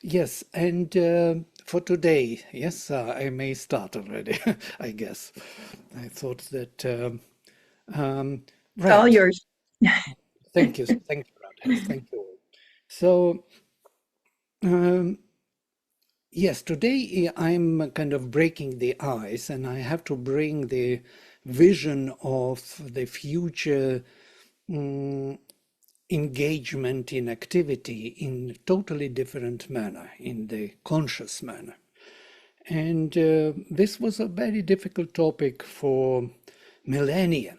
Yes, and for today, yes, I may start already, I guess. I thought that, um, It's all right. yours. Thank you, Radha. Thank you. So, um, yes, today I'm kind of breaking the ice, and I have to bring the vision of the future mm, engagement in activity in totally different manner, in the conscious manner. And this was a very difficult topic for millennia.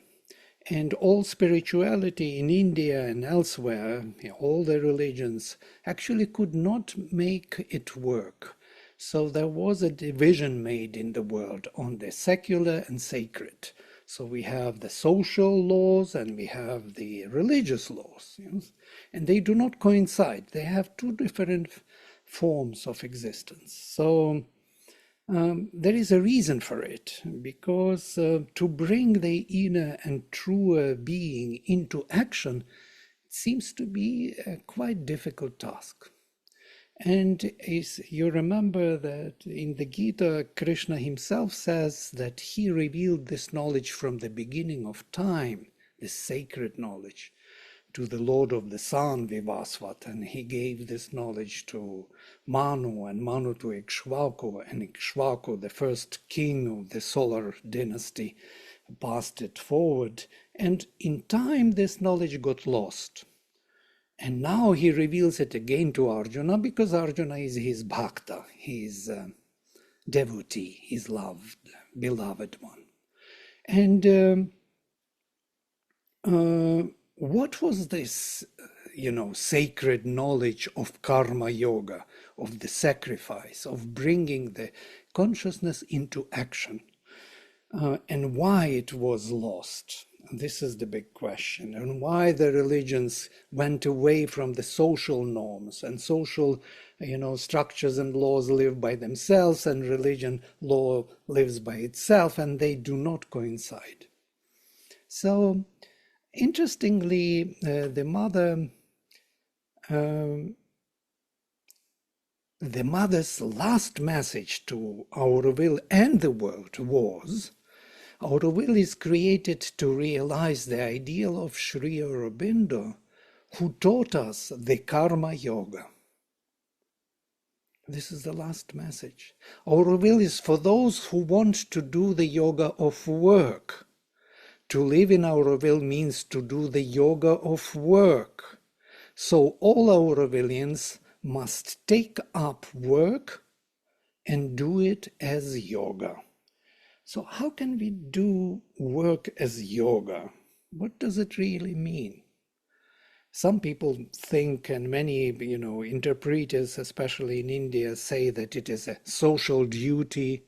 And all spirituality in India and elsewhere, all the religions, actually could not make it work. So there was a division made in the world on the secular and sacred. So we have the social laws and we have the religious laws, and they do not coincide. They have two different forms of existence. So there is a reason for it, because to bring the inner and truer being into action seems to be a quite difficult task. And as you remember that in the Gita, Krishna himself says that he revealed this knowledge from the beginning of time, this sacred knowledge, to the Lord of the Sun, Vivasvat, and he gave this knowledge to Manu, and Manu to Ikshvaku, and Ikshvaku, the first king of the solar dynasty, passed it forward. And in time, this knowledge got lost. And now he reveals it again to Arjuna because Arjuna is his bhakta, his devotee, his loved, beloved one. And what was this, sacred knowledge of karma yoga, of the sacrifice, of bringing the consciousness into action, and why it was lost? This is the big question, and why the religions went away from the social norms and social, structures and laws live by themselves, and religion law lives by itself, and they do not coincide. So, interestingly, um, the mother's last message to our will and the world was, our will is created to realize the ideal of Sri Aurobindo, who taught us the karma yoga. This is the last message. Our will is for those who want to do the yoga of work. To live in our will means to do the yoga of work. So all Aurovilians must take up work and do it as yoga. So how can we do work as yoga? What does it really mean? Some people think, and many, interpreters, especially in India, say that it is a social duty.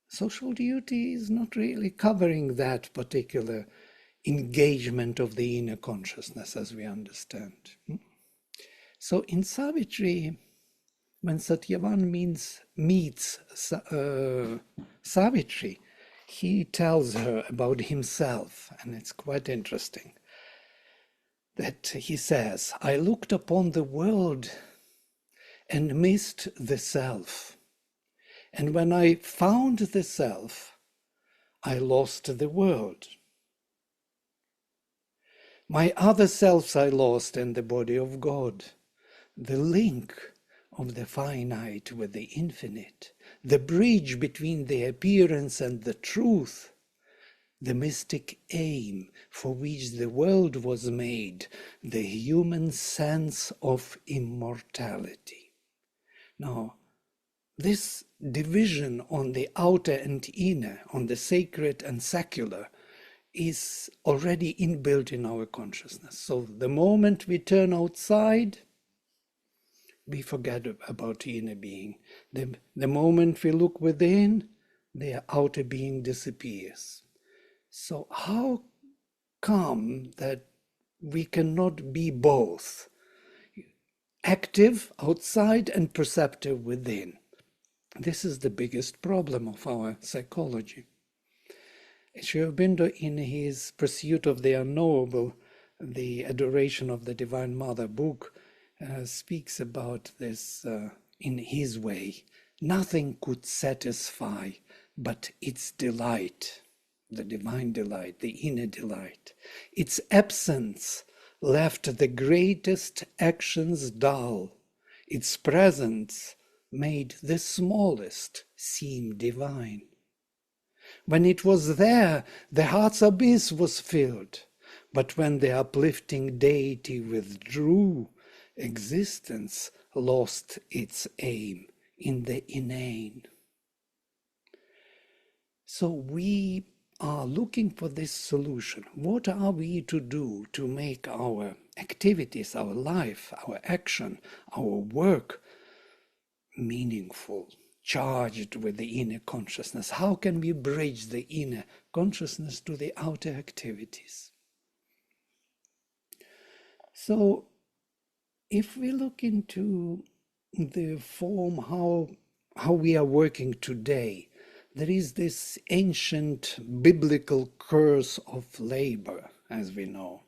Social duty is not really covering that particular engagement of the inner consciousness as we understand. So in Savitri, when Satyavan meets Savitri, he tells her about himself, and it's quite interesting that he says, I looked upon the world and missed the self. And when I found the self, I lost the world. My other selves I lost in the body of God, the link of the finite with the infinite, the bridge between the appearance and the truth, the mystic aim for which the world was made, the human sense of immortality. Now, this division on the outer and inner, on the sacred and secular, is already inbuilt in our consciousness. So the moment we turn outside, we forget about the inner being. The moment we look within, the outer being disappears. So how come that we cannot be both active outside and perceptive within? This is the biggest problem of our psychology. Sri Aurobindo, in his Pursuit of the Unknowable, the Adoration of the Divine Mother book, speaks about this in his way. Nothing could satisfy but its delight, the divine delight, the inner delight. Its absence left the greatest actions dull. Its presence made the smallest seem divine. When it was there, the heart's abyss was filled. But when the uplifting deity withdrew, existence lost its aim in the inane. So we are looking for this solution. What are we to do to make our activities, our life, our action, our work meaningful, charged with the inner consciousness? How can we bridge the inner consciousness to the outer activities? So if we look into the form how we are working today, there is this ancient biblical curse of labor, as we know.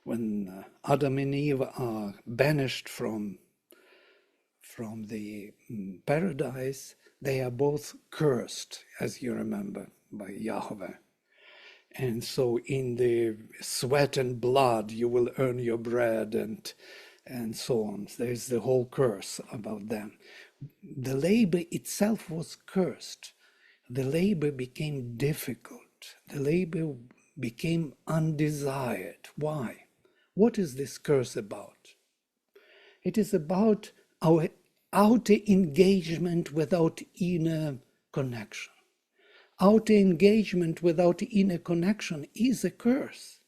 When Adam and Eve are banished from the paradise, they are both cursed, as you remember, by Yahweh. And so in the sweat and blood you will earn your bread, and so on. There's the whole curse about them. The labor itself was cursed. The labor became difficult. The labor became undesired. Why? What is this curse about? It is about our outer engagement without inner connection. Outer engagement without inner connection is a curse.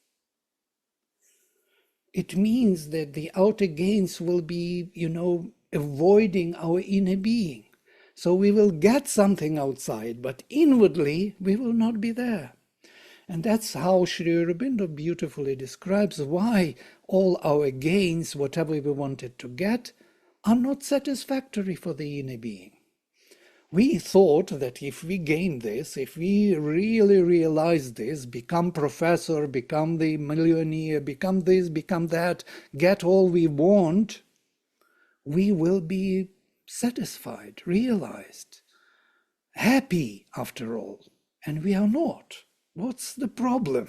It means that the outer gains will be, avoiding our inner being. So we will get something outside, but inwardly we will not be there. And that's how Sri Aurobindo beautifully describes why all our gains, whatever we wanted to get, are not satisfactory for the inner being. We thought that if we gain this, if we really realize this, become professor, become the millionaire, become this, become that, get all we want, we will be satisfied, realized, happy after all. And we are not. What's the problem?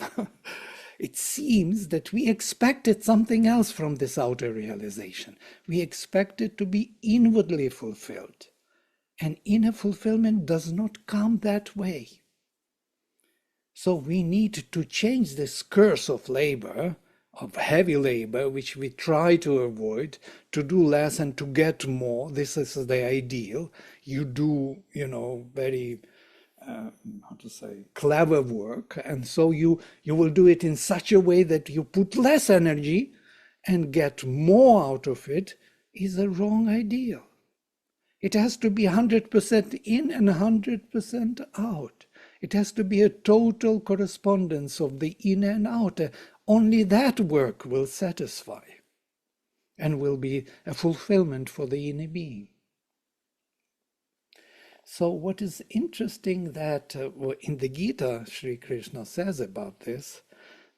It seems that we expected something else from this outer realization. We expected to be inwardly fulfilled. And inner fulfillment does not come that way. So we need to change this curse of labor, of heavy labor, which we try to avoid, to do less and to get more. This is the ideal. You do, very, clever work. And so you will do it in such a way that you put less energy and get more out of it is a wrong ideal. It has to be 100% in and 100% out. It has to be a total correspondence of the inner and outer. Only that work will satisfy and will be a fulfillment for the inner being. So what is interesting that in the Gita, Sri Krishna says about this,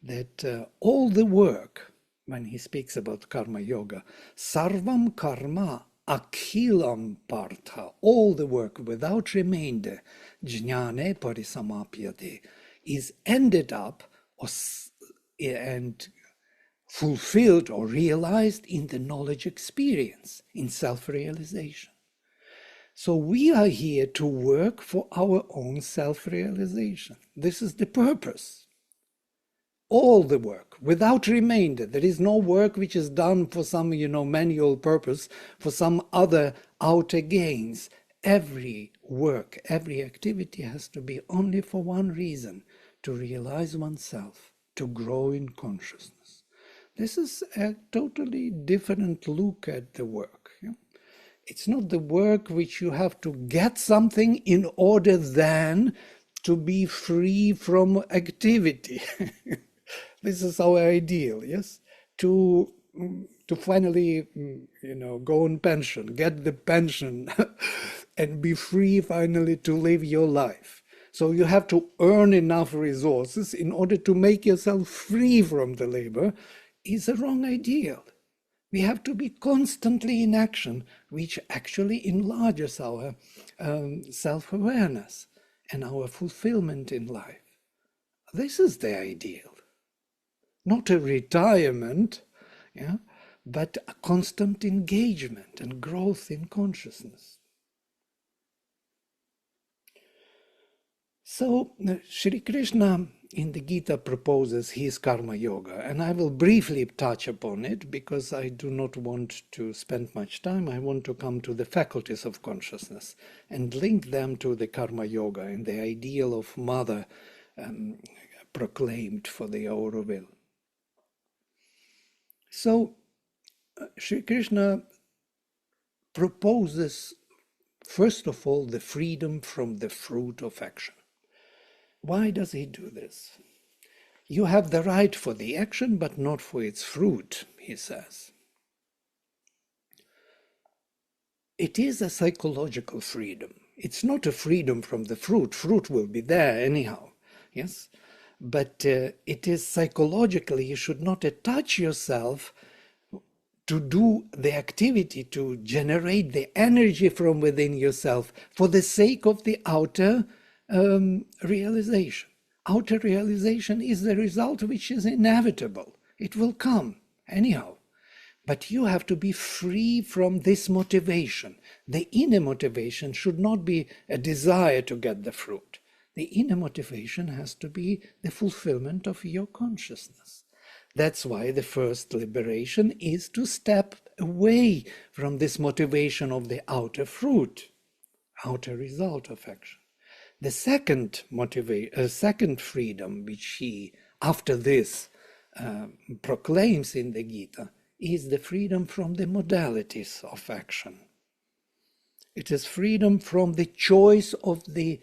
that all the work, when he speaks about karma yoga, sarvam karma akhilam partha, all the work without remainder, jnane parisamapyate, is ended up and fulfilled or realized in the knowledge experience, in self-realization. So we are here to work for our own self-realization. This is the purpose. All the work, without remainder. There is no work which is done for some, manual purpose, for some other outer gains. Every work, every activity has to be only for one reason, to realize oneself, to grow in consciousness. This is a totally different look at the work. It's not the work which you have to get something in order then to be free from activity. This is our ideal, yes? To finally, go on pension, get the pension and be free finally to live your life. So you have to earn enough resources in order to make yourself free from the labor is a wrong ideal. We have to be constantly in action, which actually enlarges our self-awareness and our fulfillment in life. This is the ideal. Not a retirement, yeah, but a constant engagement and growth in consciousness. So Sri Krishna in the Gita proposes his karma yoga, and I will briefly touch upon it because I do not want to spend much time. I want to come to the faculties of consciousness and link them to the karma yoga and the ideal of mother proclaimed for the hour of will. So Sri Krishna proposes, first of all, the freedom from the fruit of action. Why does he do this? You have the right for the action, but not for its fruit, he says. It is a psychological freedom. It's not a freedom from the fruit. Fruit will be there anyhow, yes? But it is psychologically, you should not attach yourself to do the activity, to generate the energy from within yourself for the sake of the outer realization. Outer realization is the result which is inevitable. It will come anyhow. But you have to be free from this motivation. The inner motivation should not be a desire to get the fruit. The inner motivation has to be the fulfillment of your consciousness. That's why the first liberation is to step away from this motivation of the outer fruit, outer result of action. The second second freedom, which he, after this, proclaims in the Gita, is the freedom from the modalities of action. It is freedom from the choice of the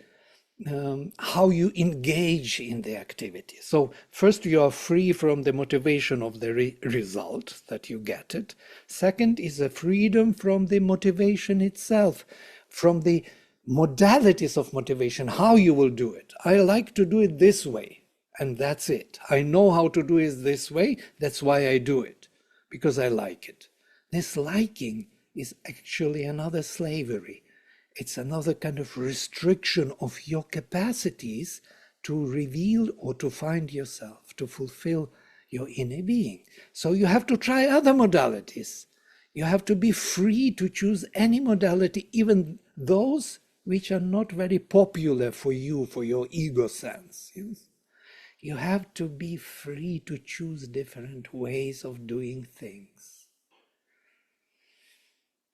how you engage in the activity. So first you are free from the motivation of the result, that you get it. Second is a freedom from the motivation itself, from the modalities of motivation, how you will do it. I like to do it this way, and that's it. I know how to do it this way, that's why I do it, because I like it. This liking is actually another slavery. It's another kind of restriction of your capacities to reveal or to find yourself, to fulfill your inner being. So you have to try other modalities. You have to be free to choose any modality, even those which are not very popular for you, for your ego sense. Yes? You have to be free to choose different ways of doing things.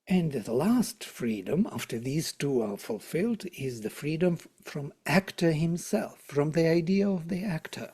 And the last freedom, after these two are fulfilled, is the freedom from actor himself, from the idea of the actor.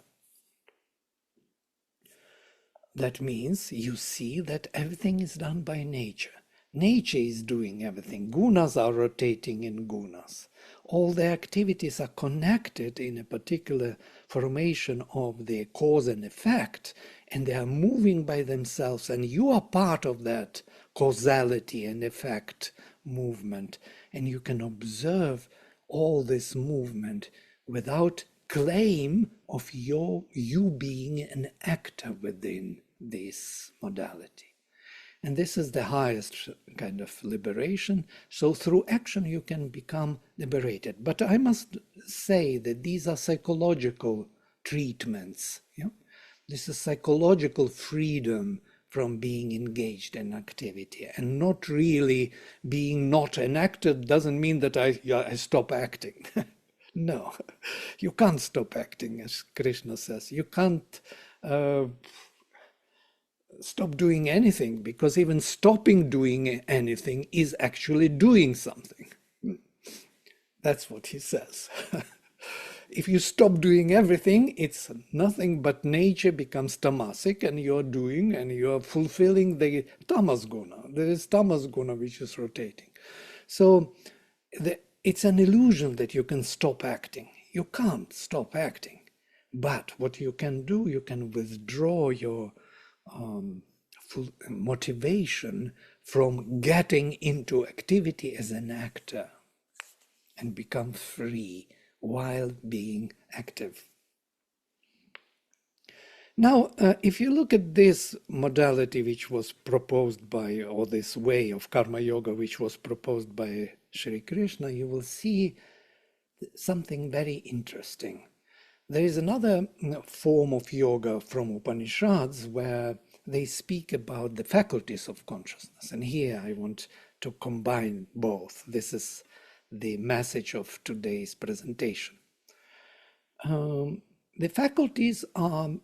That means you see that everything is done by nature. Nature is doing everything. Gunas are rotating in gunas. All the activities are connected in a particular formation of the cause and effect, and they are moving by themselves, and you are part of that causality and effect movement, and you can observe all this movement without claim of you being an actor within this modality. And this is the highest kind of liberation. So through action you can become liberated. But I must say that these are psychological treatments. Yeah? This is psychological freedom from being engaged in activity, and not really being not an actor doesn't mean that I stop acting. No, you can't stop acting, as Krishna says. You can't stop doing anything, because even stopping doing anything is actually doing something. That's what he says. If you stop doing everything, it's nothing but nature becomes tamasic, and you're doing and you're fulfilling the tamas guna. There is tamas guna which is rotating. So it's an illusion that you can stop acting. You can't stop acting. But what you can do, you can withdraw your motivation from getting into activity as an actor and become free while being active. Now, if you look at this modality which was proposed by, or this way of karma yoga which was proposed by Sri Krishna, you will see something very interesting. There is another form of yoga from Upanishads where they speak about the faculties of consciousness. And here I want to combine both. This is the message of today's presentation. The faculties of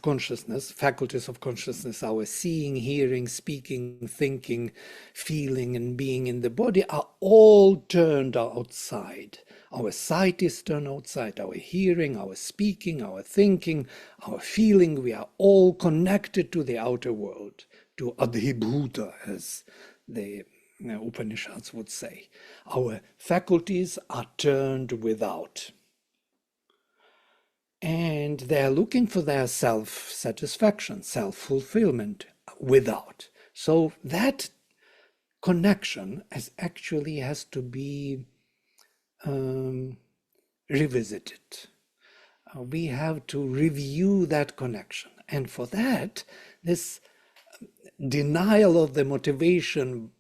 consciousness, our seeing, hearing, speaking, thinking, feeling, and being in the body are all turned outside. Our sight is turned outside, our hearing, our speaking, our thinking, our feeling, we are all connected to the outer world, to Adhibhuta, as the Upanishads would say. Our faculties are turned without. And they're looking for their self-satisfaction, self-fulfillment without. So that connection actually has to be revisited. We have to review that connection. And for that, this denial of the motivation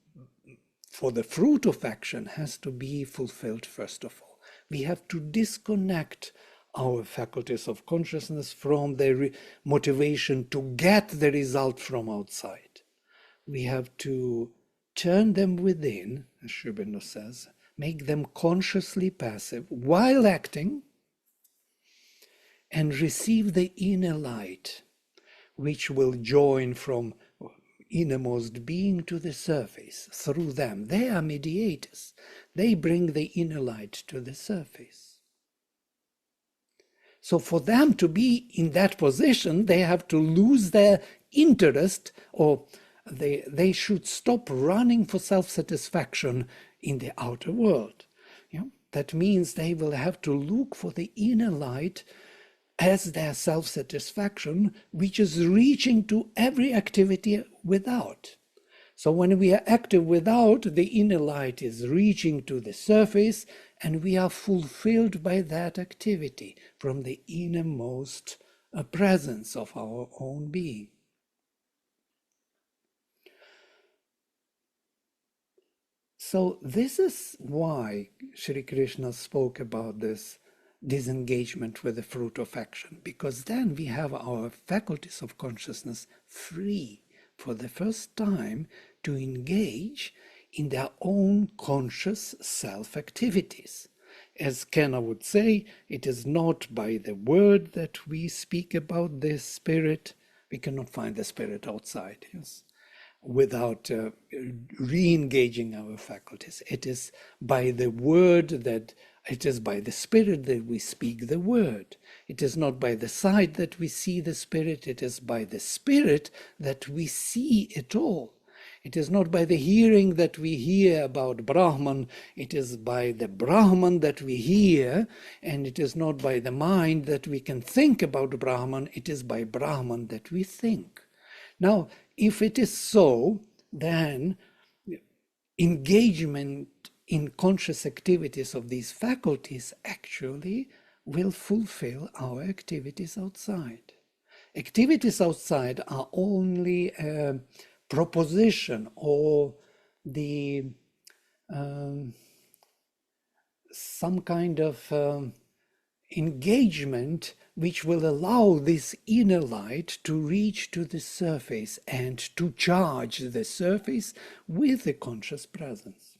for the fruit of action has to be fulfilled first of all. We have to disconnect our faculties of consciousness from the motivation to get the result from outside. We have to turn them within, as Sri Aurobindo says, make them consciously passive while acting, and receive the inner light, which will join from innermost being to the surface through them. They are mediators. They bring the inner light to the surface. So for them to be in that position, they have to lose their interest, or they should stop running for self-satisfaction in the outer world. That means they will have to look for the inner light as their self-satisfaction, which is reaching to every activity without. So when we are active without, the inner light is reaching to the surface, and we are fulfilled by that activity from the innermost presence of our own being. So this is why Sri Krishna spoke about this disengagement with the fruit of action, because then we have our faculties of consciousness free for the first time to engage in their own conscious self-activities. As Kenna would say, it is not by the word that we speak about the spirit. We cannot find the spirit outside, yes, without re-engaging our faculties. It is by the word that, it is by the spirit that we speak the word. It is not by the sight that we see the spirit, it is by the spirit that we see it all. It is not by the hearing that we hear about Brahman, it is by the Brahman that we hear, and it is not by the mind that we can think about Brahman, it is by Brahman that we think. Now, if it is so, then engagement in conscious activities of these faculties actually will fulfill our activities outside. Activities outside are only a proposition or the some kind of engagement which will allow this inner light to reach to the surface and to charge the surface with the conscious presence.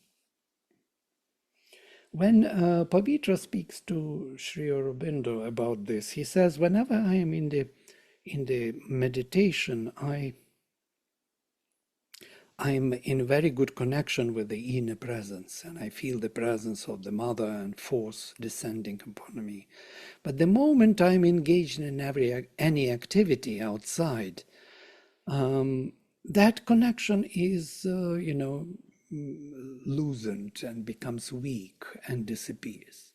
When Pavitra speaks to Sri Aurobindo about this, he says, whenever I am in the meditation, I'm in very good connection with the inner presence, and I feel the presence of the mother and force descending upon me. But the moment I'm engaged in any activity outside, that connection is, loosened and becomes weak and disappears.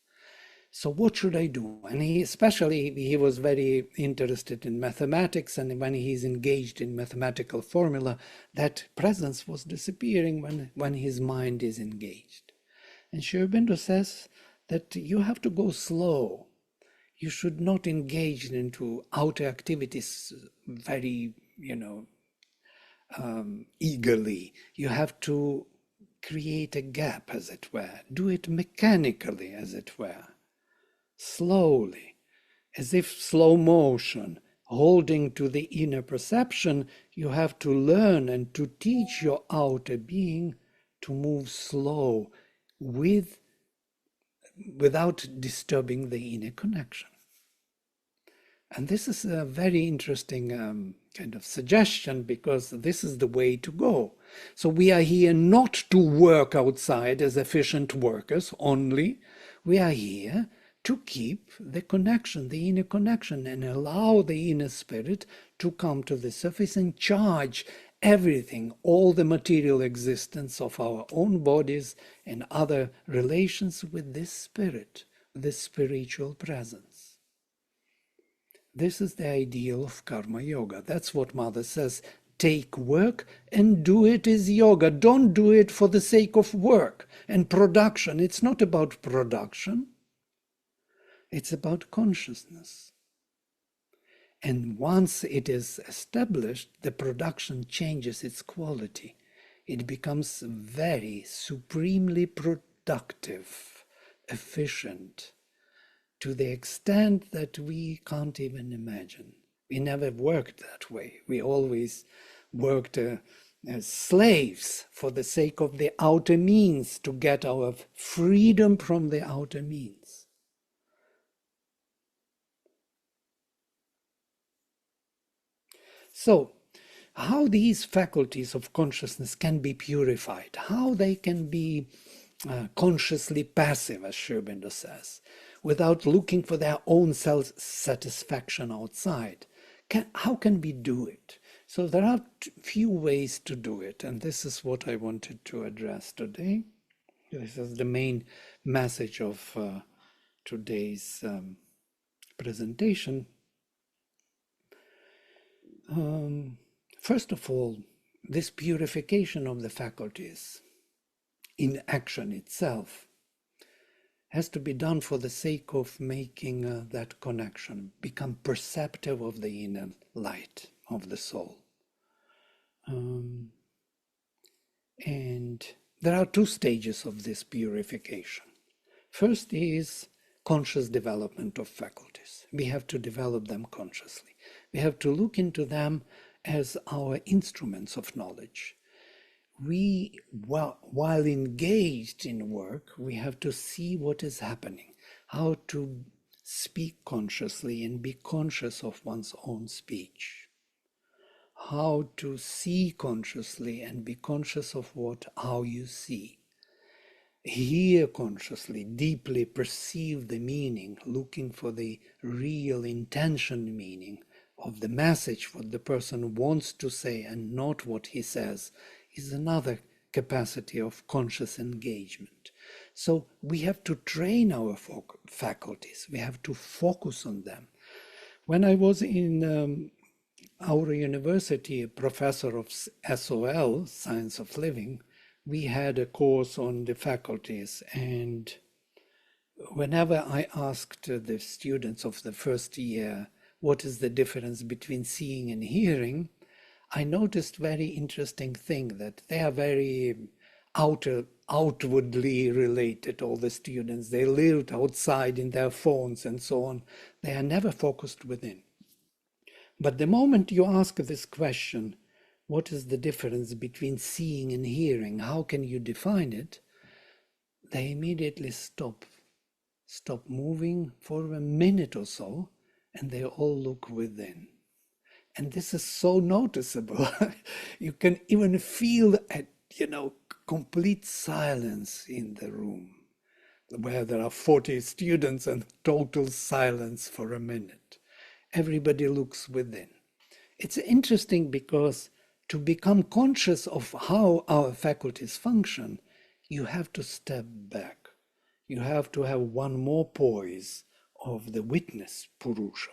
So what should I do? And he was very interested in mathematics, and when he's engaged in mathematical formula, that presence was disappearing when his mind is engaged. And Sri Aurobindo says that you have to go slow. You should not engage into outer activities very, eagerly. You have to create a gap, as it were. Do it mechanically, as it were, slowly, as if slow motion, holding to the inner perception. You have to learn and to teach your outer being to move slow without disturbing the inner connection. And this is a very interesting kind of suggestion, because this is the way to go. So we are here not to work outside as efficient workers only. We are here to keep the connection, the inner connection, and allow the inner spirit to come to the surface and charge everything, all the material existence of our own bodies and other relations with this spirit, this spiritual presence. This is the ideal of karma yoga. That's what Mother says. Take work and do it as yoga. Don't do it for the sake of work and production. It's not about production. It's about consciousness. And once it is established, the production changes its quality. It becomes very supremely productive, efficient, to the extent that we can't even imagine. We never worked that way. We always worked as slaves for the sake of the outer means, to get our freedom from the outer means. So, how these faculties of consciousness can be purified, how they can be consciously passive, as Sri Aurobindo says, without looking for their own self-satisfaction outside. How can we do it? So there are few ways to do it, and this is what I wanted to address today. This is the main message of today's presentation. First of all, this purification of the faculties in action itself has to be done for the sake of making that connection become perceptive of the inner light of the soul. And there are two stages of this purification. First is conscious development of faculties. We have to develop them consciously. We have to look into them as our instruments of knowledge. While engaged in work, we have to see what is happening, how to speak consciously and be conscious of one's own speech, how to see consciously and be conscious of how you see, hear consciously, deeply perceive the meaning, looking for the real intention meaning of the message, what the person wants to say and not what he says, is another capacity of conscious engagement. So we have to train our faculties. We have to focus on them. When I was in our university, a professor of SOL, Science of Living, we had a course on the faculties, and whenever I asked the students of the first year, what is the difference between seeing and hearing, I noticed very interesting thing, that they are very outwardly related, all the students. They lived outside in their phones and so on. They are never focused within. But the moment you ask this question, what is the difference between seeing and hearing? How can you define it? They immediately stop moving for a minute or so, and they all look within. And this is so noticeable. You can even feel complete silence in the room, where there are 40 students and total silence for a minute. Everybody looks within. It's interesting because to become conscious of how our faculties function, you have to step back. You have to have one more poise of the witness, Purusha.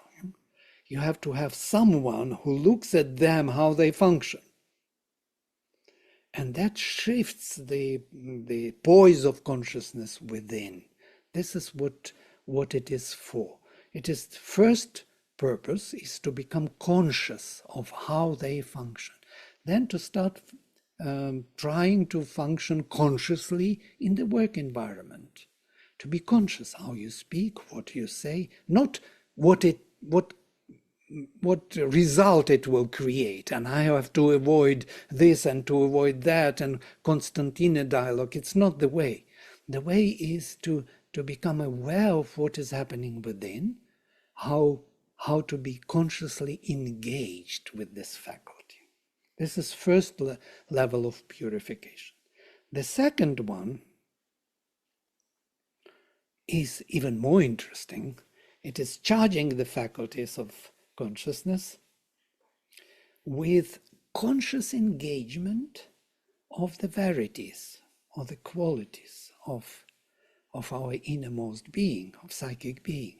You have to have someone who looks at them, how they function. And that shifts the poise of consciousness within. This is what it is for. It is the first purpose is to become conscious of how they function. Then to start trying to function consciously in the work environment. To be conscious how you speak, what you say, not what result it will create, and I have to avoid this and to avoid that and constant inner dialogue. It's not the way. The way is to become aware of what is happening within, how to be consciously engaged with this faculty. This is first level of purification. The second one is even more interesting. It is charging the faculties of consciousness with conscious engagement of the verities, or the qualities of our innermost being, of psychic being.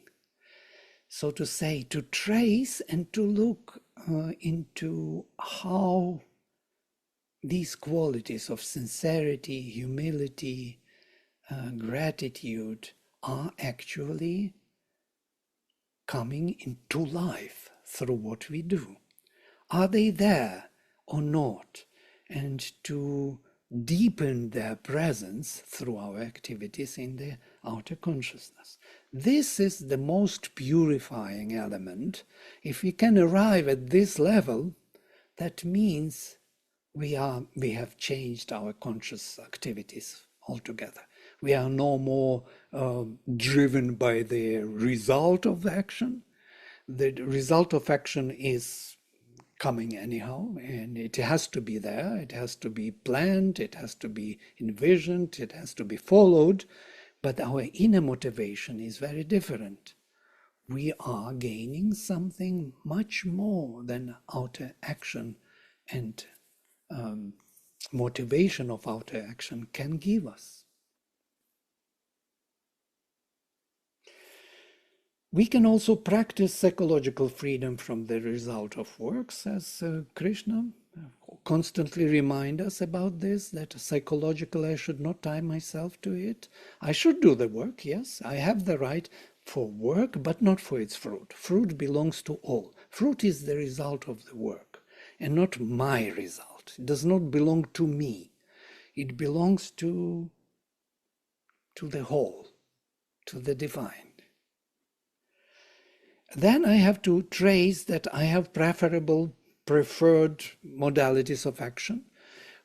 So to say, to trace and to look into how these qualities of sincerity, humility, gratitude are actually coming into life through what we do. Are they there or not? And to deepen their presence through our activities in the outer consciousness. This is the most purifying element. If we can arrive at this level, that means we have changed our conscious activities altogether. We are no more driven by the result of action. The result of action is coming anyhow, and it has to be there, it has to be planned, it has to be envisioned, it has to be followed, but our inner motivation is very different. We are gaining something much more than outer action and motivation of outer action can give us. We can also practice psychological freedom from the result of works, as Krishna constantly reminds us about this, that psychologically I should not tie myself to it. I should do the work, yes, I have the right for work, but not for its fruit. Fruit belongs to all. Fruit is the result of the work, and not my result. It does not belong to me. It belongs to the whole, to the divine. Then I have to trace that I have preferred modalities of action,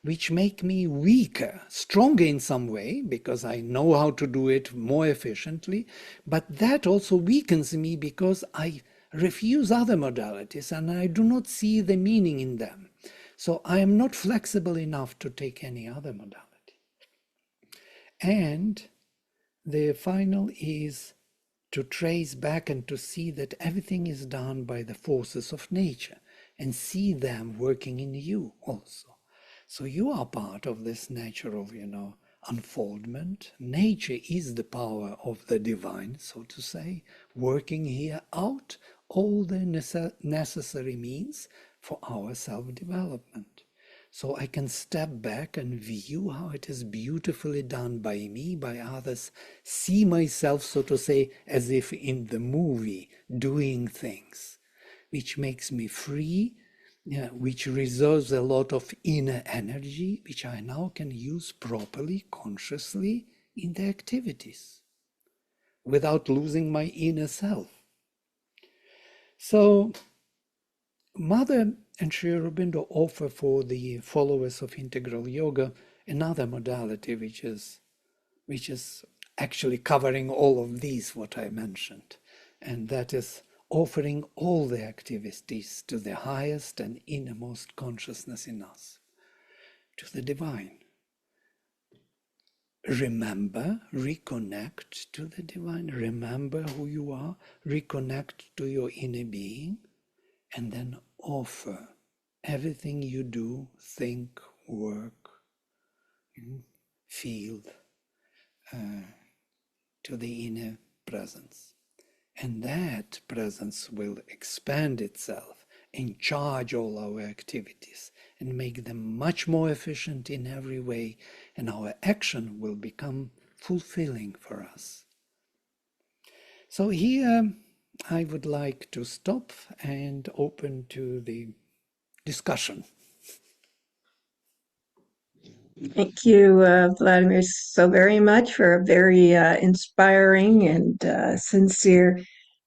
which make me weaker, stronger in some way, because I know how to do it more efficiently, but that also weakens me because I refuse other modalities and I do not see the meaning in them. So I am not flexible enough to take any other modality. And the final is to trace back and to see that everything is done by the forces of nature and see them working in you also. So you are part of this natural, unfoldment. Nature is the power of the divine, so to say, working here out all the necessary means for our self-development. So I can step back and view how it is beautifully done by me, by others, see myself, so to say, as if in the movie, doing things, which makes me free, which reserves a lot of inner energy, which I now can use properly, consciously in the activities, without losing my inner self. So Mother and Sri Aurobindo offer for the followers of integral yoga another modality which is actually covering all of these, what I mentioned, and that is offering all the activities to the highest and innermost consciousness in us, to the divine. Remember, reconnect to the divine, remember who you are, reconnect to your inner being, and then offer everything you do, think, work, feel to the inner presence. And that presence will expand itself and charge all our activities and make them much more efficient in every way, and our action will become fulfilling for us. So here I would like to stop and open to the discussion. Thank you, Vladimir, so very much for a very inspiring and sincere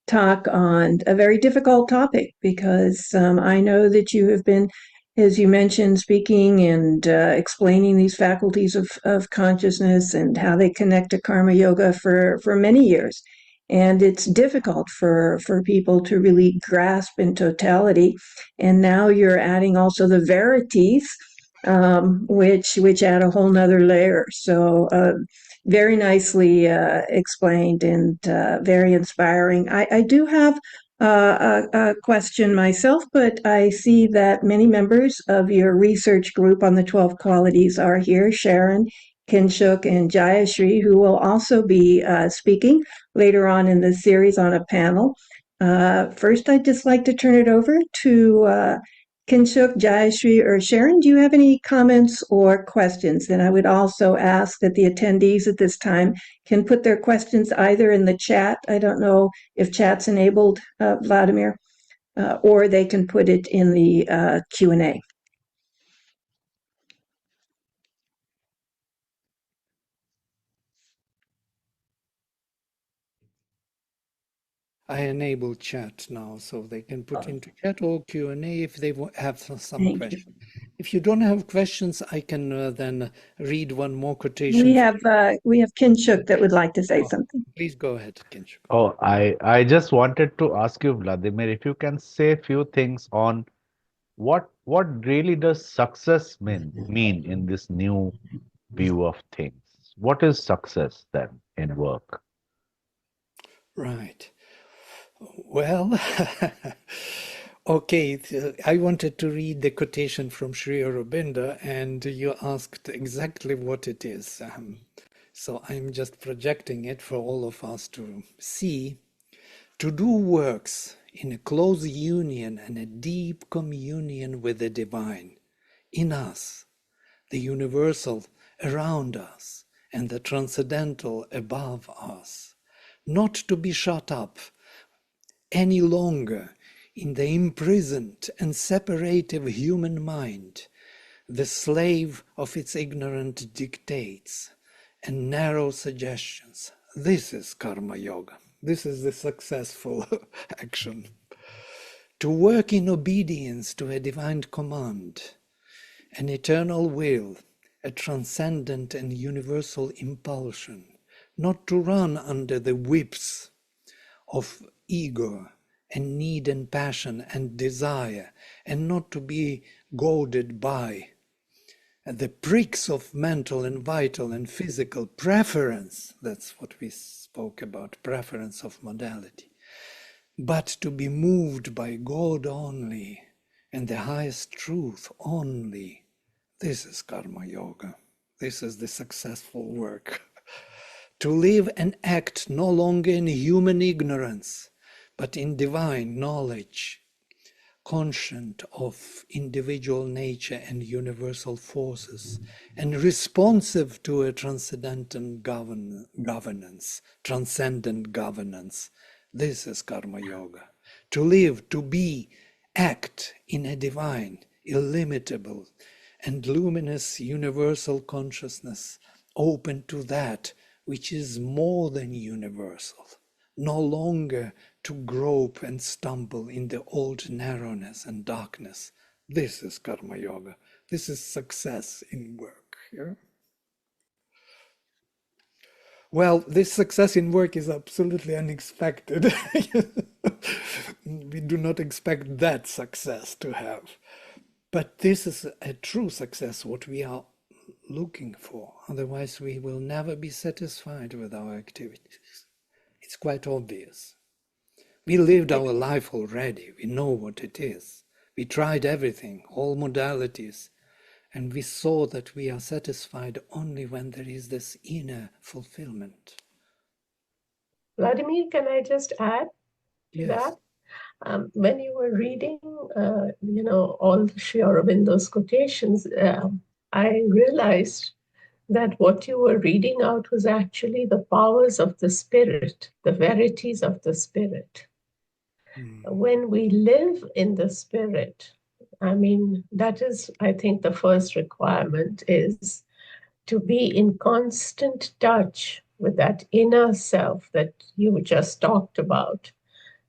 talk on a very difficult topic because I know that you have been, as you mentioned, speaking and explaining these faculties of consciousness and how they connect to karma yoga for many years. And it's difficult for people to really grasp in totality. And now you're adding also the verities, which add a whole nother layer. So very nicely explained and very inspiring. I do have a question myself, but I see that many members of your research group on the 12 qualities are here, Sharon, Kinshuk, and Jayashri, who will also be speaking later on in the series on a panel. First, I'd just like to turn it over to Kinshuk, Jayashri, or Sharon. Do you have any comments or questions? And I would also ask that the attendees at this time can put their questions either in the chat. I don't know if chat's enabled, Vladimir, or they can put it in the Q&A. I enable chat now, so they can put into chat or Q&A if they have some Thank you. questions. If you don't have questions, I can then read one more quotation. We have Kinshuk that would like to say something. Please go ahead, Kinshuk. Oh, I just wanted to ask you, Vladimir, if you can say a few things on what really does success mean in this new view of things? What is success then in work? Right. Well, okay, I wanted to read the quotation from Sri Aurobindo, and you asked exactly what it is. So I'm just projecting it for all of us to see. To do works in a close union and a deep communion with the divine in us, the universal around us, and the transcendental above us, not to be shut up any longer in the imprisoned and separative human mind, the slave of its ignorant dictates and narrow suggestions. This is karma yoga. This is the successful action. To work in obedience to a divine command, an eternal will, a transcendent and universal impulsion, not to run under the whips of ego and need and passion and desire, and not to be goaded by the pricks of mental and vital and physical preference. That's what we spoke about, preference of modality. But to be moved by God only and the highest truth only. This is karma yoga. This is the successful work. To live and act no longer in human ignorance, but in divine knowledge, conscient of individual nature and universal forces, and responsive to a transcendental governance, transcendent governance. This is karma yoga. To live, to be, act in a divine, illimitable, and luminous universal consciousness, open to that which is more than universal, no longer to grope and stumble in the old narrowness and darkness. This is karma yoga. This is success in work. Yeah? Well, this success in work is absolutely unexpected. We do not expect that success to have. But this is a true success, what we are looking for. Otherwise, we will never be satisfied with our activities. It's quite obvious. We lived our life already. We know what it is. We tried everything, all modalities, and we saw that we are satisfied only when there is this inner fulfillment. Vladimir, can I just add to Yes. that? When you were reading, all the Sri Aurobindo's quotations, I realized that what you were reading out was actually the powers of the spirit, the verities of the spirit. When we live in the spirit, I mean, that is, I think, the first requirement is to be in constant touch with that inner self that you just talked about,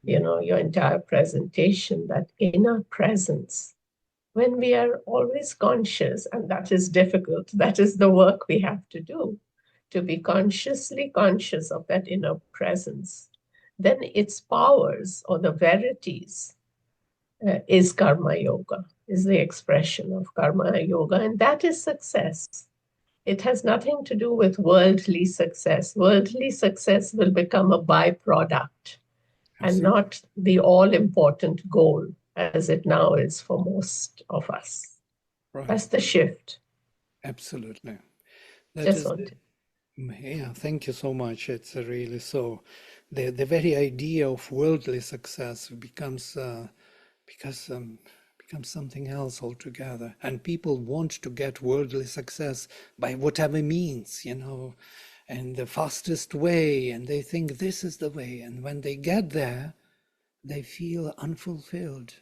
your entire presentation, that inner presence. When we are always conscious, and that is difficult, that is the work we have to do, to be consciously conscious of that inner presence, then its powers or the verities is karma yoga, is the expression of karma yoga, and that is success. It has nothing to do with worldly success. Worldly success will become a byproduct and not the all-important goal as it now is for most of us. Right. That's the shift. Absolutely. Yeah, thank you so much. It's really so. The very idea of worldly success becomes something else altogether. And people want to get worldly success by whatever means, and the fastest way, and they think this is the way. And when they get there, they feel unfulfilled,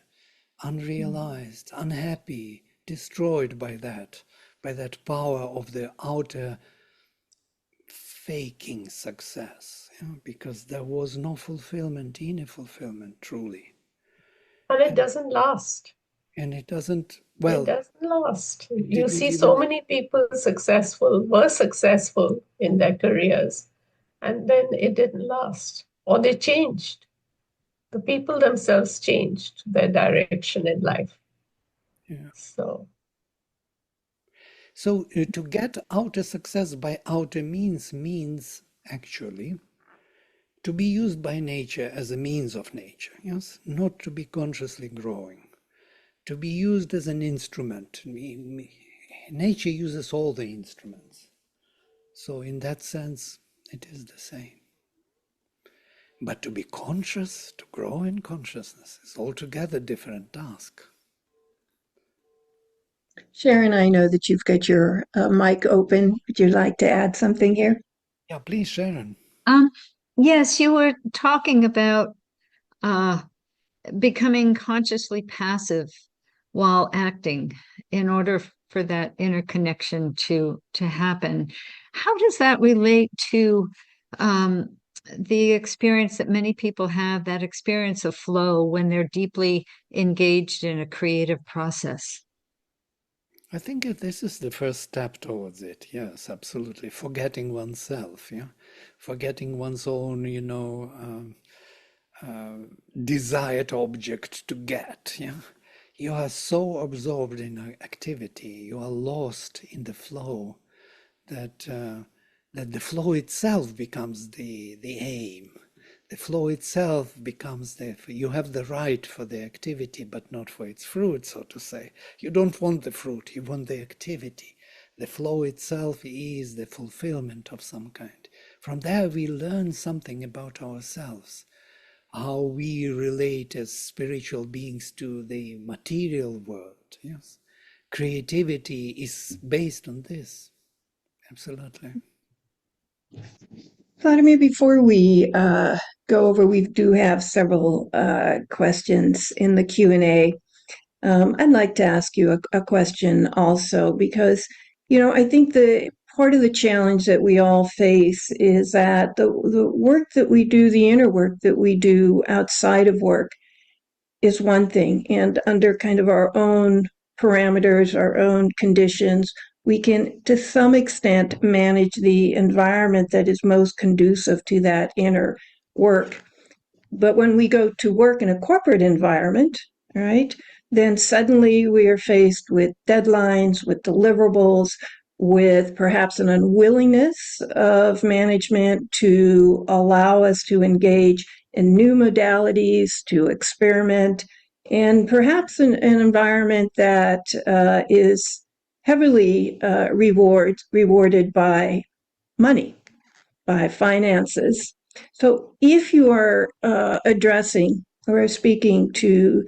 unrealized, unhappy, destroyed by that power of the outer faking success, because there was no fulfillment, inner fulfillment, truly. And it doesn't last. And it doesn't, it doesn't last. You see so many people were successful in their careers, and then it didn't last, or they changed. The people themselves changed their direction in life. Yeah. So to get outer success by outer means actually to be used by nature as a means of nature, yes, not to be consciously growing, to be used as an instrument. Nature uses all the instruments. So in that sense, it is the same. But to be conscious, to grow in consciousness, is altogether different task. Sharon, I know that you've got your mic open. Would you like to add something here? Yeah, please, Sharon. Yes, you were talking about becoming consciously passive while acting in order for that interconnection to happen. How does that relate to the experience that many people have, that experience of flow when they're deeply engaged in a creative process? I think this is the first step towards it. Yes, absolutely. Forgetting oneself, forgetting one's own, desired object to get. You are so absorbed in activity, you are lost in the flow that the flow itself becomes the aim. The flow itself becomes you have the right for the activity, but not for its fruit, so to say. You don't want the fruit, you want the activity. The flow itself is the fulfillment of some kind. From there we learn something about ourselves, how we relate as spiritual beings to the material world. Yes, creativity is based on this. Absolutely. Vladimir, before we go over, we do have several questions in the Q&A. I'd like to ask you a question also, because, I think the part of the challenge that we all face is that the work that we do, the inner work that we do outside of work is one thing, and under kind of our own parameters, our own conditions, we can, to some extent, manage the environment that is most conducive to that inner work. But when we go to work in a corporate environment, right, then suddenly we are faced with deadlines, with deliverables, with perhaps an unwillingness of management to allow us to engage in new modalities, to experiment, and perhaps an environment that is heavily rewarded by money, by finances. So if you are addressing or speaking to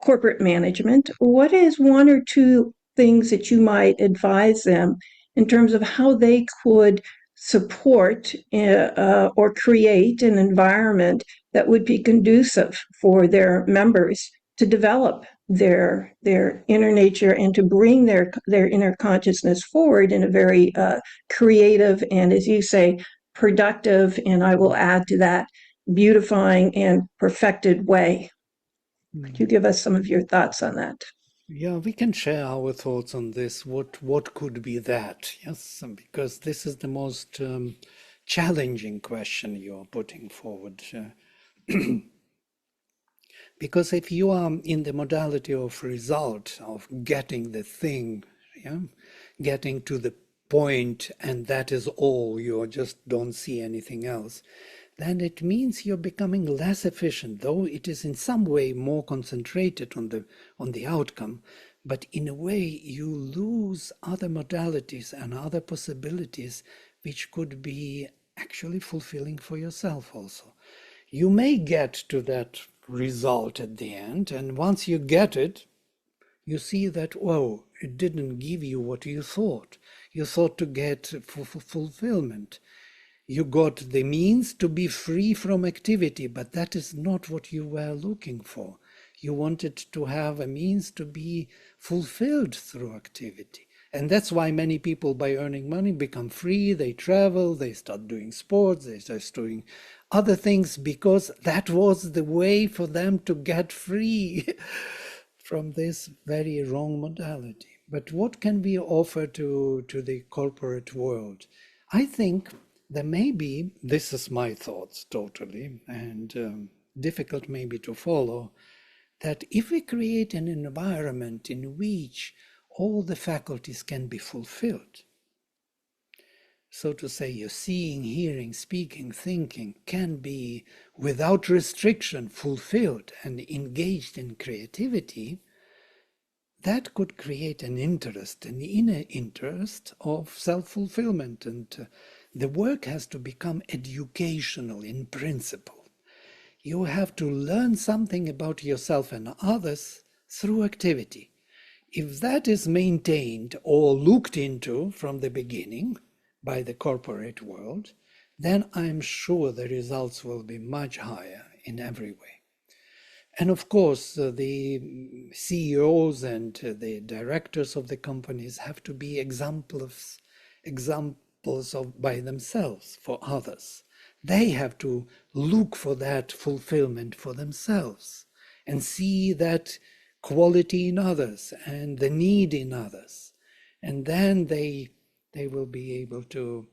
corporate management, what is one or two things that you might advise them in terms of how they could support or create an environment that would be conducive for their members to develop their inner nature and to bring their inner consciousness forward in a very creative and, as you say, productive, and I will add to that, beautifying and perfected way. Could you give us some of your thoughts on that? Yeah, we can share our thoughts on this. What could be that? Yes, because this is the most challenging question you are putting forward. Because if you are in the modality of result, of getting the thing, yeah, getting to the point, and that is all, you just don't see anything else, then it means you're becoming less efficient, though it is in some way more concentrated on the outcome. But in a way, you lose other modalities and other possibilities which could be actually fulfilling for yourself also. You may get to that result at the end, and once you get it, you see that, whoa, it didn't give you what you thought. You thought to get fulfillment. You got the means to be free from activity, but that is not what you were looking for. You wanted to have a means to be fulfilled through activity. And that's why many people, by earning money, become free. They travel, they start doing sports, they start doing other things, because that was the way for them to get free from this very wrong modality. But what can we offer to the corporate world? I think there may be, this is my thoughts totally, and difficult maybe to follow, that if we create an environment in which all the faculties can be fulfilled, so to say, your seeing, hearing, speaking, thinking can be without restriction fulfilled and engaged in creativity, that could create an interest, an inner interest of self-fulfillment. And the work has to become educational in principle. You have to learn something about yourself and others through activity. If that is maintained or looked into from the beginning by the corporate world, then I'm sure the results will be much higher in every way. And of course, the CEOs and the directors of the companies have to be examples of by themselves for others. They have to look for that fulfillment for themselves and see that quality in others and the need in others. And then they will be able to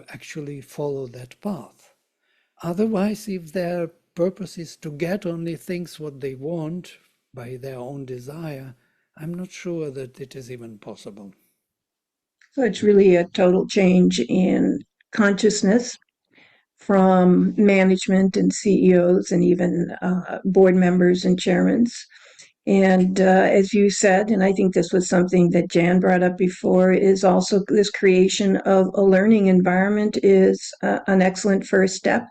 actually follow that path. Otherwise, if their purpose is to get only things what they want by their own desire, I'm not sure that it is even possible. So it's really a total change in consciousness from management and CEOs and even board members and chairmen. And as you said, and I think this was something that Jan brought up before, is also this creation of a learning environment is an excellent first step.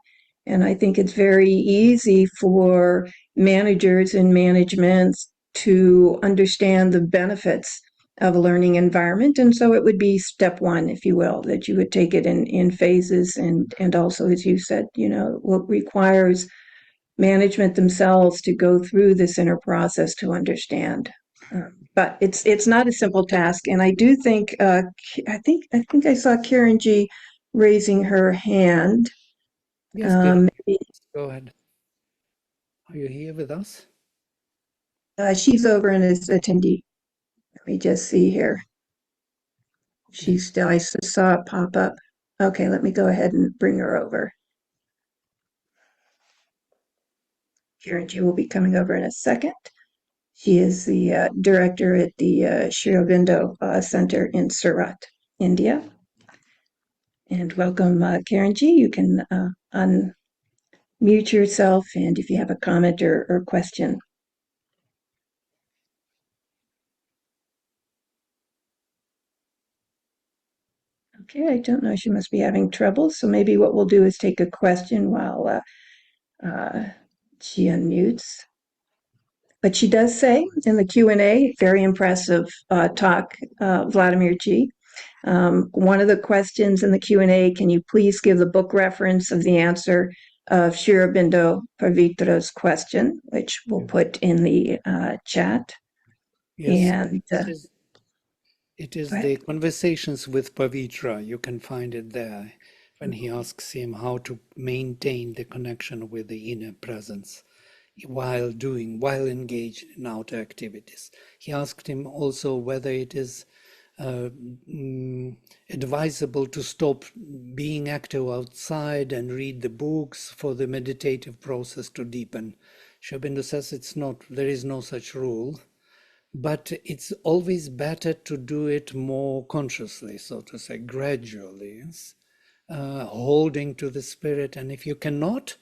And I think it's very easy for managers and managements to understand the benefits of a learning environment. And so it would be step one, if you will, that you would take it in phases. And also, as you said, what requires management themselves to go through this inner process to understand. But it's not a simple task, and I do think I think I saw Karen G raising her hand. Yes, Karen, go ahead. Are you here with us? She's over in his attendee. Let me just see here. She's still. I saw it pop up. Okay, let me go ahead and bring her over. Karen G will be coming over in a second. She is the director at the Sri Aurobindo Center in Surat, India. And welcome, Karen G. You can unmute yourself, and if you have a comment or question. Okay, I don't know. She must be having trouble. So maybe what we'll do is take a question while she unmutes. But she does say in the Q&A, very impressive talk, Vladimir G. One of the questions in the Q&A, can you please give the book reference of the answer of Sri Aurobindo Pavitra's question, which we'll put in the chat. Yes, And it is go ahead. the Conversations with Pavitra. You can find it there when he asks him how to maintain the connection with the inner presence while engaged in outer activities. He asked him also whether it is advisable to stop being active outside and read the books for the meditative process to deepen. Sri Aurobindo says it's not, there is no such rule, but it's always better to do it more consciously, so to say, gradually, yes? Holding to the spirit. And if you cannot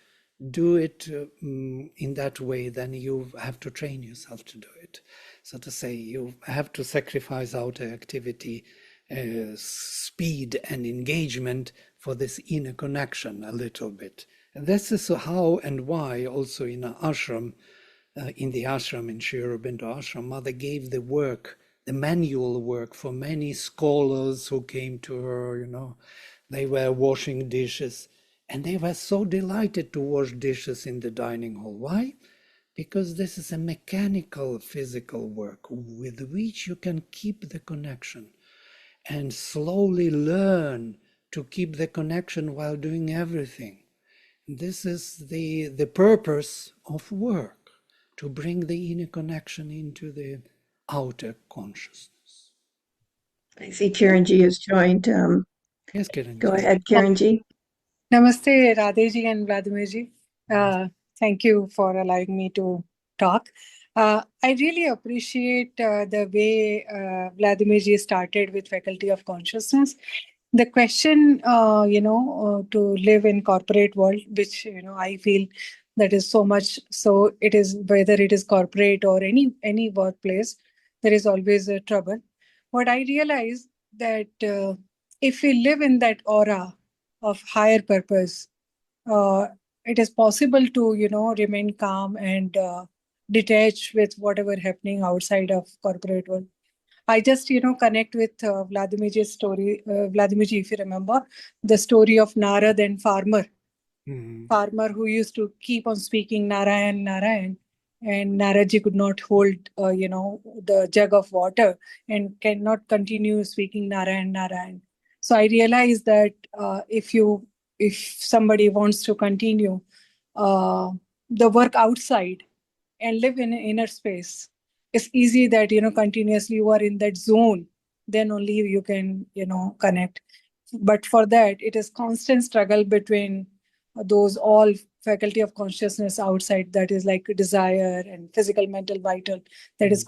do it in that way, then you have to train yourself to do it. So to say, you have to sacrifice outer activity, speed and engagement for this inner connection a little bit. And this is how and why also in an ashram, in the ashram, in Sri Aurobindo ashram, Mother gave the work, the manual work for many scholars who came to her, you know. They were washing dishes and they were so delighted to wash dishes in the dining hall. Why? Because this is a mechanical, physical work with which you can keep the connection and slowly learn to keep the connection while doing everything. This is the purpose of work, to bring the inner connection into the outer consciousness. I see Kiranji has joined. Yes, Kiranji. Go ahead, Kiranji. Namaste, Radheji and Vladimirji. Thank you for allowing me to talk. I really appreciate the way Vladimirji started with Faculty of Consciousness. The question, to live in corporate world, which I feel that is so much. So it is whether it is corporate or any workplace, there is always a trouble. What I realize that if we live in that aura of higher purpose, it is possible to remain calm and detach with whatever happening outside of corporate world. I just connect with Vladimir's story. Vladimirji, if you remember the story of Narad and farmer. Farmer who used to keep on speaking Narayan, Narayan, and Naradji could not hold the jug of water and cannot continue speaking Narayan, Narayan. So I realized that if somebody wants to continue the work outside and live in an inner space, it's easy that continuously you are in that zone, then only you can connect. But for that, it is constant struggle between those all faculty of consciousness outside, that is like desire and physical, mental, vital, that is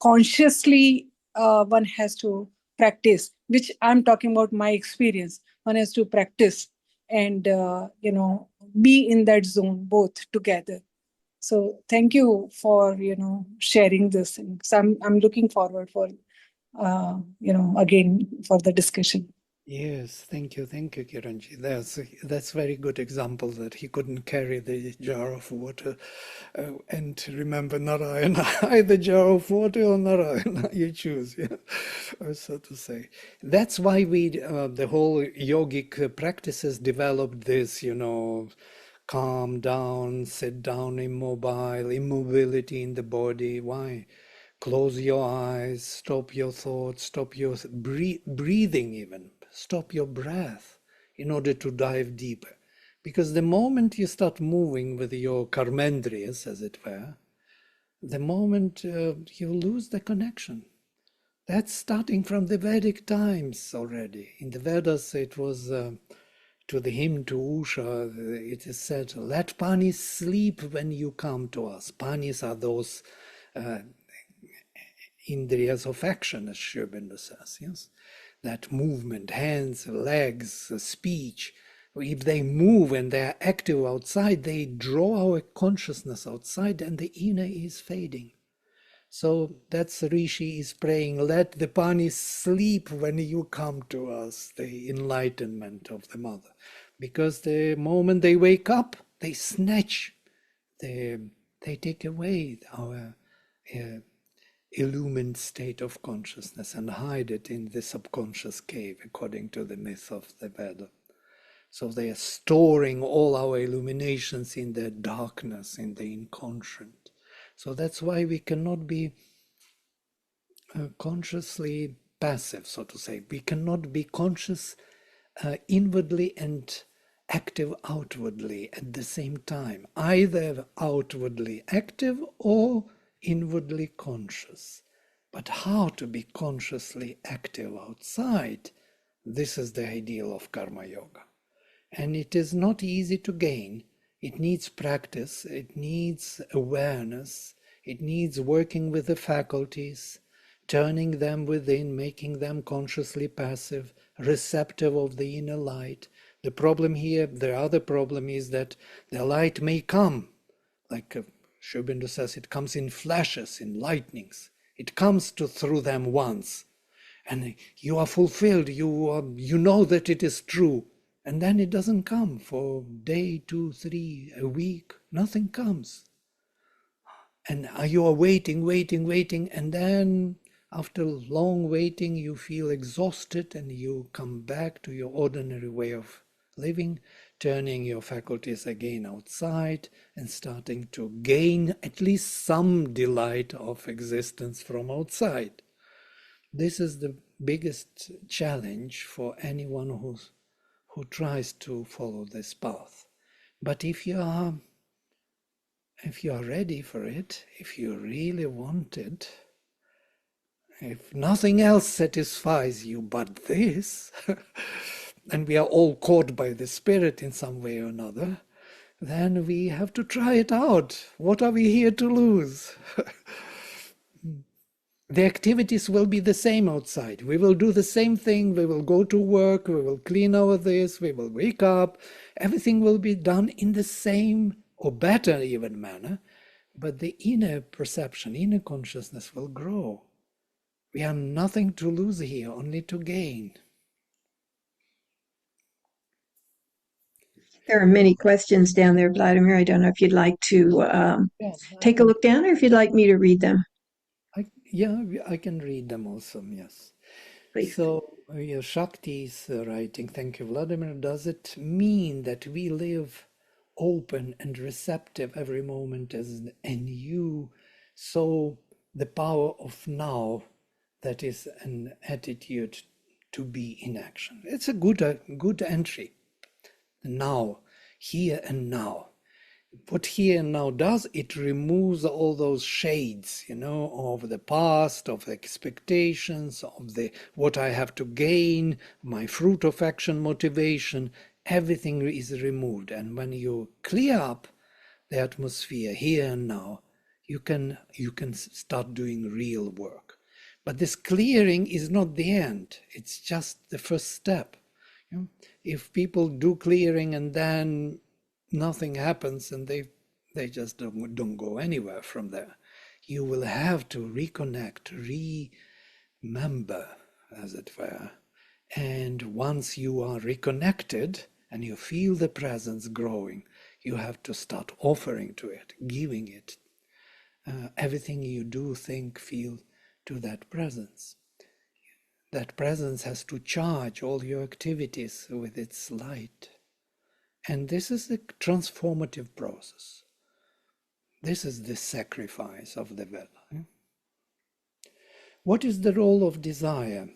consciously one has to practice, which I'm talking about my experience. One has to practice and be in that zone both together. So thank you for sharing this, and so I'm looking forward for again for the discussion. Yes, thank you, Kiranji. That's very good example that he couldn't carry the jar of water, and remember Narayana, either jar of water or Narayana, you choose, yeah, or so to say. That's why we the whole yogic practices developed this, calm down, sit down, immobile, immobility in the body. Why? Close your eyes, stop your thoughts, stop your breathing even. Stop your breath in order to dive deeper. Because the moment you start moving with your karmendriyas, as it were, the moment you lose the connection. That's starting from the Vedic times already. In the Vedas, it was to the hymn to Usha, it is said, let panis sleep when you come to us. Panis are those indriyas of action, as Sri Aurobindo says, yes? That movement, hands, legs, speech, if they move and they are active outside, they draw our consciousness outside and the inner is fading. So that's Rishi is praying, let the panis sleep when you come to us, the enlightenment of the mother. Because the moment they wake up, they snatch, they take away our illumined state of consciousness and hide it in the subconscious cave, according to the myth of the Veda. So they are storing all our illuminations in the darkness, in the inconscient. So that's why we cannot be consciously passive, so to say. We cannot be conscious inwardly and active outwardly at the same time, either outwardly active or inwardly conscious. But how to be consciously active outside? This is the ideal of karma yoga. And it is not easy to gain. It needs practice, it needs awareness, it needs working with the faculties, turning them within, making them consciously passive, receptive of the inner light. The problem here, the other problem is that the light may come, like Sri Aurobindo says, it comes in flashes, in lightnings. It comes through them once, and you are fulfilled, you know that it is true, and then it doesn't come for a day, 2, 3, a week, nothing comes. And you are waiting, and then after long waiting, you feel exhausted and you come back to your ordinary way of living, turning your faculties again outside and starting to gain at least some delight of existence from outside. This is the biggest challenge for anyone who tries to follow this path. But if you are ready for it, if you really want it, if nothing else satisfies you but this, and we are all caught by the spirit in some way or another, then we have to try it out. What are we here to lose? The activities will be the same outside. We will do the same thing. We will go to work. We will clean our this. We will wake up. Everything will be done in the same or better even manner. But the inner perception, inner consciousness will grow. We have nothing to lose here, only to gain. There are many questions down there, Vladimir. I don't know if you'd like to take a look down or if you'd like me to read them. I can read them also, yes. Please. So, Shakti is writing, thank you, Vladimir. Does it mean that we live open and receptive every moment as and you, so the power of now, that is an attitude to be in action? It's a good entry. Now, here and now. What here and now does, it removes all those shades, of the past, of the expectations, of the what I have to gain, my fruit of action motivation. Everything is removed. And when you clear up the atmosphere here and now, you can start doing real work. But this clearing is not the end. It's just the first step. If people do clearing and then nothing happens and they just don't go anywhere from there, you will have to reconnect, remember, as it were. And once you are reconnected and you feel the presence growing, you have to start offering to it, giving it everything you do, think, feel to that presence. That presence has to charge all your activities with its light. And this is the transformative process. This is the sacrifice of the Veda. What is the role of desire?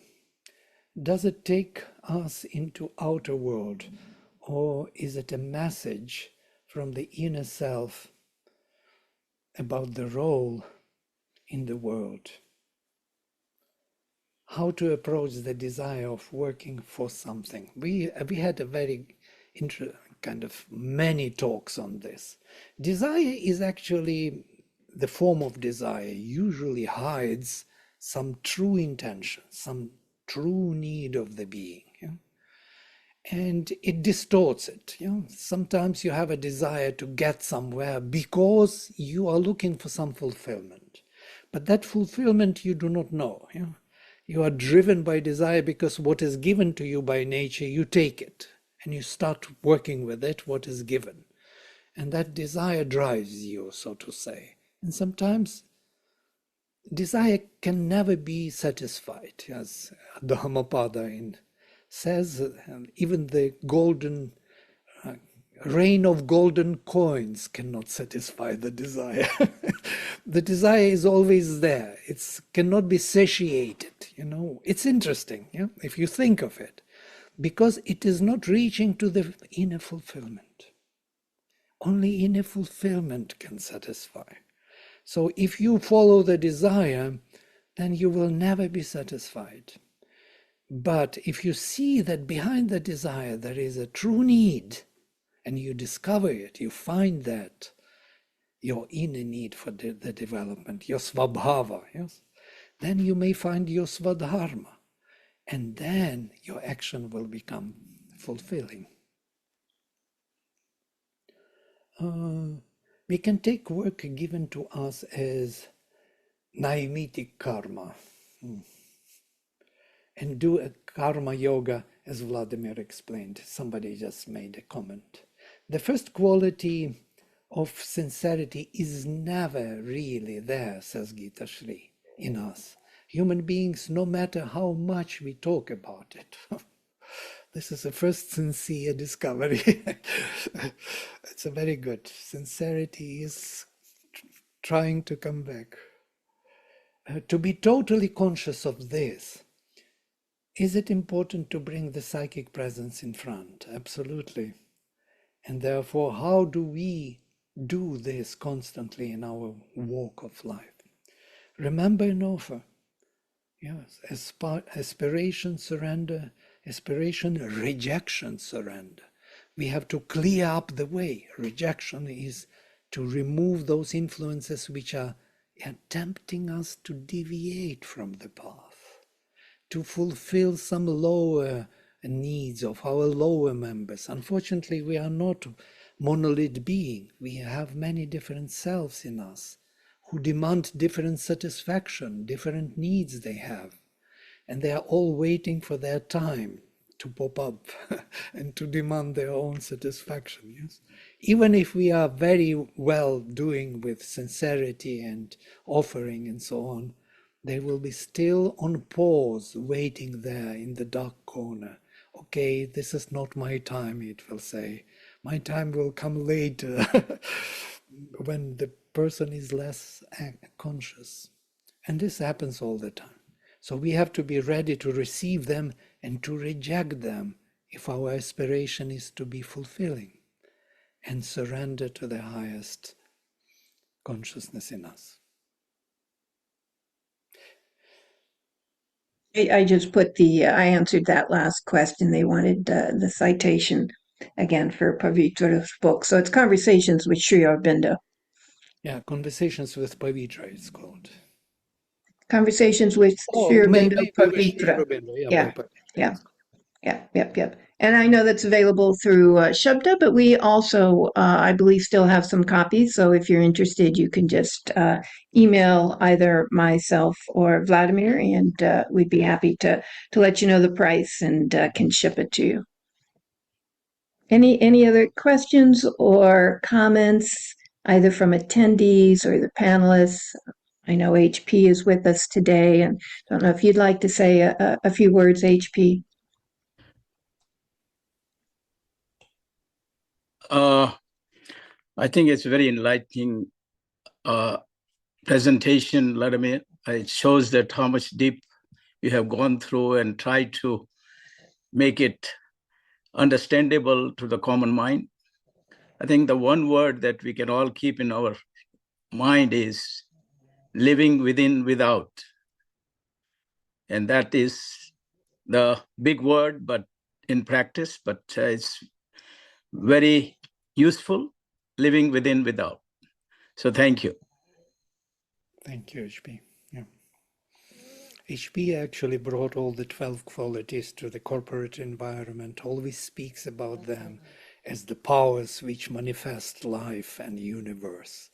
Does it take us into outer world, or is it a message from the inner self about the role in the world? How to approach the desire of working for something? We had a very kind of many talks on this. Desire is actually, the form of desire usually hides some true intention, some true need of the being. And it distorts it. Sometimes you have a desire to get somewhere because you are looking for some fulfillment. But that fulfillment you do not know. You are driven by desire because what is given to you by nature, you take it. And you start working with it, what is given. And that desire drives you, so to say. And sometimes desire can never be satisfied, as Dhammapada says. Even the golden rain of golden coins cannot satisfy the desire. The desire is always there. It cannot be satiated. It's interesting, if you think of it, because it is not reaching to the inner fulfillment. Only inner fulfillment can satisfy. So if you follow the desire, then you will never be satisfied. But if you see that behind the desire there is a true need, and you discover it, you find that your inner need for the development, your svabhava, yes, then you may find your svadharma, and then your action will become fulfilling. We can take work given to us as naimitic karma and do a karma yoga, as Vladimir explained. Somebody just made a comment. The first quality of sincerity is never really there, says Gita Shri, in us. Human beings, no matter how much we talk about it. This is the first sincere discovery. It's a very good. Sincerity is trying to come back. To be totally conscious of this, is it important to bring the psychic presence in front? Absolutely. And therefore, how do we do this constantly in our walk of life? Remember and offer. Yes, aspiration, surrender, aspiration, rejection, surrender. We have to clear up the way. Rejection is to remove those influences which are tempting us to deviate from the path, to fulfill some lower needs of our lower members. Unfortunately, we are not monolith being. We have many different selves in us who demand different satisfaction, different needs they have. And they are all waiting for their time to pop up and to demand their own satisfaction. Yes? Even if we are very well doing with sincerity and offering and so on, they will be still on pause, waiting there in the dark corner. Okay, this is not my time, it will say. My time will come later when the person is less conscious. And this happens all the time. So we have to be ready to receive them and to reject them if our aspiration is to be fulfilling and surrender to the highest consciousness in us. I just put I answered that last question. They wanted the citation again for Pavitra's book. So it's Conversations with Sri Aurobindo. Yeah, Conversations with Pavitra, it's called. Conversations with Sri Aurobindo Pavitra. Yeah, Yep. And I know that's available through Shabda, but we also, I believe, still have some copies. So if you're interested, you can just email either myself or Vladimir, and we'd be happy to let you know the price and can ship it to you. Any other questions or comments, either from attendees or the panelists? I know HP is with us today, and I don't know if you'd like to say a few words, HP. I think it's a very enlightening presentation, Vladimir. It shows that how much deep you have gone through and tried to make it understandable to the common mind. I think the one word that we can all keep in our mind is living within, without. And that is the big word, but in practice, but it's very useful, living within, without. So thank you. Thank you, HP. Yeah. HP actually brought all the 12 qualities to the corporate environment, always speaks about them as the powers which manifest life and universe.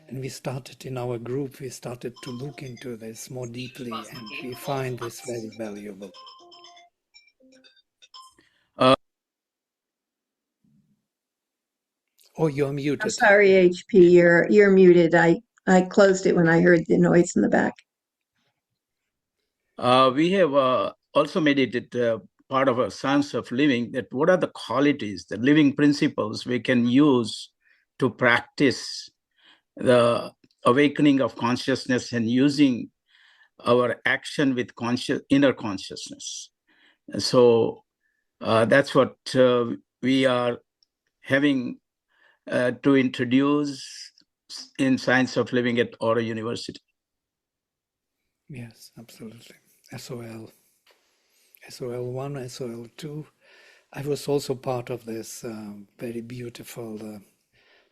And we started in our group, we started to look into this more deeply, and we find this very valuable. Oh, you're muted. I'm sorry, HP, you're muted. I closed it when I heard the noise in the back. We have also made it part of a science of living, that what are the qualities, the living principles we can use to practice the awakening of consciousness and using our action with inner consciousness. So that's what we are having to introduce in Science of Living at Aura University. Yes, absolutely. SOL 1, SOL 2. I was also part of this very beautiful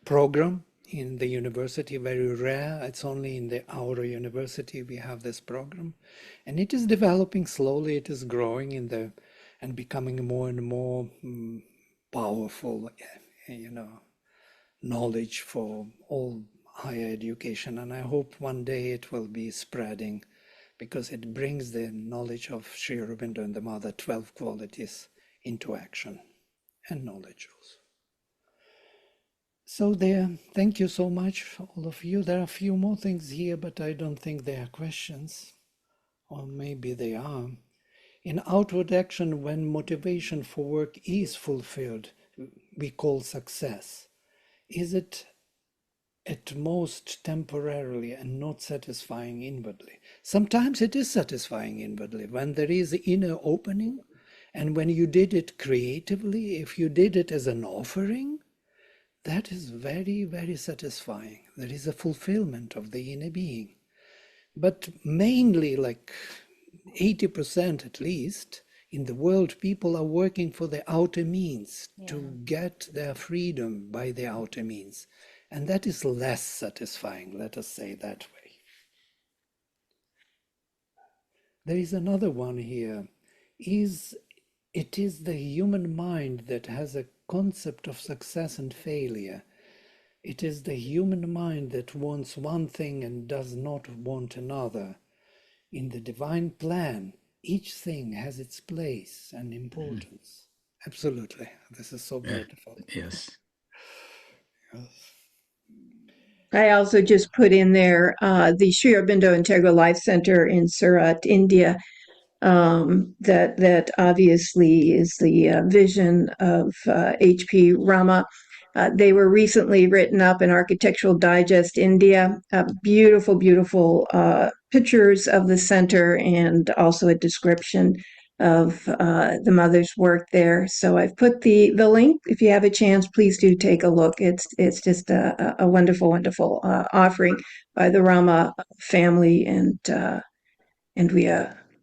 program in the university, very rare. It's only in the Aura University we have this program. And it is developing slowly, it is growing and becoming more and more powerful, knowledge for all higher education. And I hope one day it will be spreading, because it brings the knowledge of Sri Aurobindo and the Mother 12 qualities into action and knowledge also. So thank you so much, all of you. There are a few more things here, but I don't think they are questions, or maybe they are. In outward action, when motivation for work is fulfilled, we call success. Is it at most temporarily and not satisfying inwardly? Sometimes it is satisfying inwardly when there is inner opening, and when you did it creatively, if you did it as an offering, that is very, very satisfying. There is a fulfillment of the inner being. But mainly, like 80% at least, in the world, people are working for the outer means, to get their freedom by the outer means. And that is less satisfying, let us say that way. There is another one here. It is the human mind that has a concept of success and failure. It is the human mind that wants one thing and does not want another. In the divine plan, each thing has its place and importance. Absolutely. This is so beautiful. Yes. I also just put in there the Sri Aurobindo Integral Life Center in Surat, India. That obviously is the vision of H.P. Rama. They were recently written up in Architectural Digest India. Beautiful, beautiful pictures of the center, and also a description of the mother's work there. So I've put the link. If you have a chance, please do take a look. It's just a wonderful, wonderful offering by the Rama family, and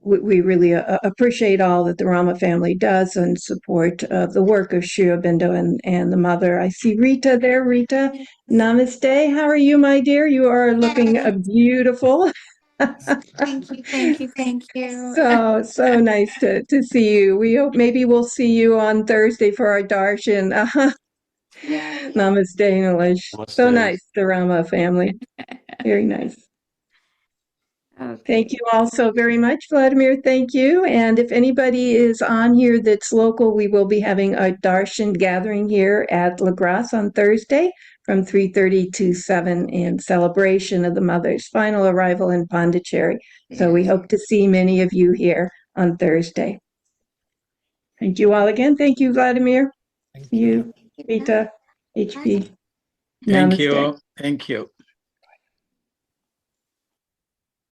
we really appreciate all that the Rama family does in support of the work of Sri Aurobindo and the mother. I see Rita there. Rita, namaste. How are you, my dear? You are looking beautiful. Thank you. So nice to see you. We hope maybe we'll see you on Thursday for our darshan. Namaste, Nilesh. So nice, the Rama family. Very nice. Okay. Thank you all so very much, Vladimir. Thank you. And if anybody is on here that's local, we will be having a darshan gathering here at La Grasse on Thursday from 3:30 to 7 in celebration of the mother's final arrival in Pondicherry. So we hope to see many of you here on Thursday. Thank you all again. Thank you, Vladimir. Thank You, Rita, HP. Thank Namaste. you. Thank you.